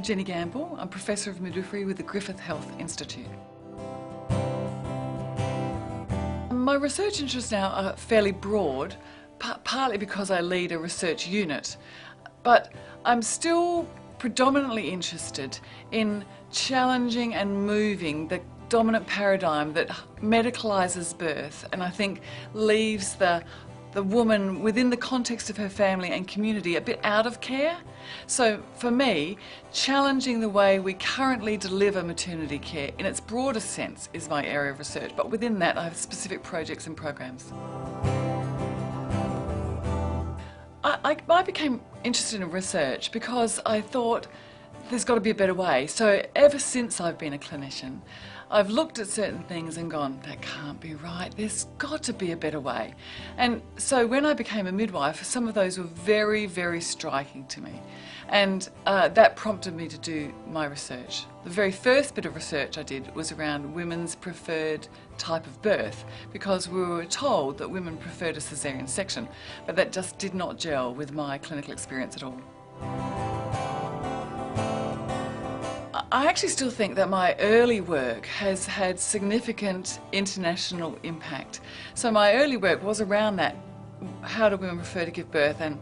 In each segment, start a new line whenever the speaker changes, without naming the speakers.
Jenny Gamble. I'm Professor of Midwifery with the Griffith Health Institute. My research interests now are fairly broad, partly because I lead a research unit, but I'm still predominantly interested in challenging and moving the dominant paradigm that medicalises birth and I think leaves the woman within the context of her family and community a bit out of care. So for me, challenging the way we currently deliver maternity care in its broader sense is my area of research, but within that I have specific projects and programs. I became interested in research because I thought there's got to be a better way. So ever since I've been a clinician, I've looked at certain things and gone, that can't be right, there's got to be a better way. And so when I became a midwife, some of those were very, very striking to me. And that prompted me to do my research. The very first bit of research I did was around women's preferred type of birth, because we were told that women preferred a caesarean section, but that just did not gel with my clinical experience at all. I actually still think that my early work has had significant international impact. So my early work was around that, how do women prefer to give birth and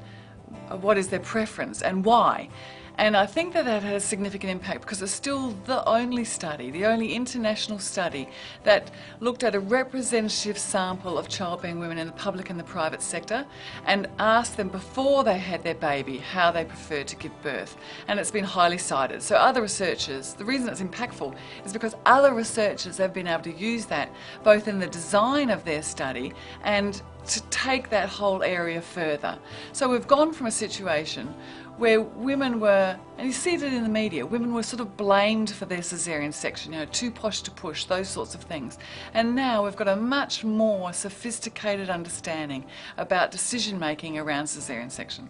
what is their preference and why? And I think that that has significant impact because it's still the only study, the only international study that looked at a representative sample of childbearing women in the public and the private sector and asked them before they had their baby how they preferred to give birth. And it's been highly cited. So other researchers, the reason it's impactful is because other researchers have been able to use that both in the design of their study and to take that whole area further. So we've gone from a situation where women were, and you see it in the media, women were sort of blamed for their caesarean section, too posh to push, those sorts of things. And now we've got a much more sophisticated understanding about decision making around caesarean section.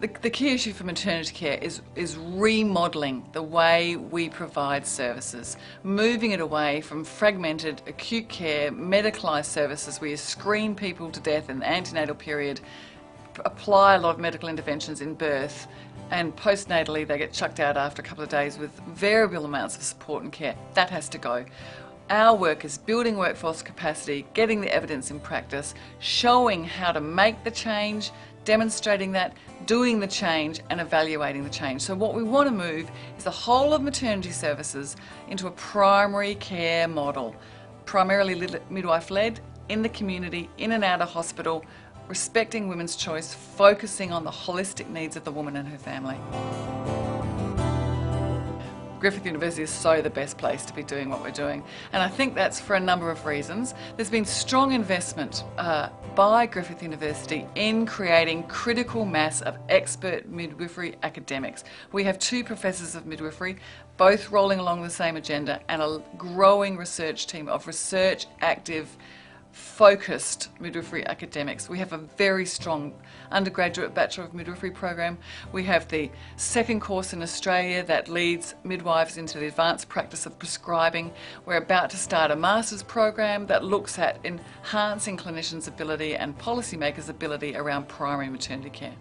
The key issue for maternity care is remodelling the way we provide services, moving it away from fragmented acute care, medicalised services where you screen people to death in the antenatal period, apply a lot of medical interventions in birth, and postnatally they get chucked out after a couple of days with variable amounts of support and care. That has to go. Our work is building workforce capacity, getting the evidence in practice, showing how to make the change, demonstrating that, doing the change and evaluating the change. So what we want to move is the whole of maternity services into a primary care model, primarily midwife-led, in the community, in and out of hospital, respecting women's choice, focusing on the holistic needs of the woman and her family. Griffith University is so the best place to be doing what we're doing, and I think that's for a number of reasons. There's been strong investment by Griffith University in creating critical mass of expert midwifery academics. We have 2 professors of midwifery, both rolling along the same agenda, and a growing research team of research active focused midwifery academics. We have a very strong undergraduate Bachelor of Midwifery program. We have the second course in Australia that leads midwives into the advanced practice of prescribing. We're about to start a master's program that looks at enhancing clinicians' ability and policymakers' ability around primary maternity care.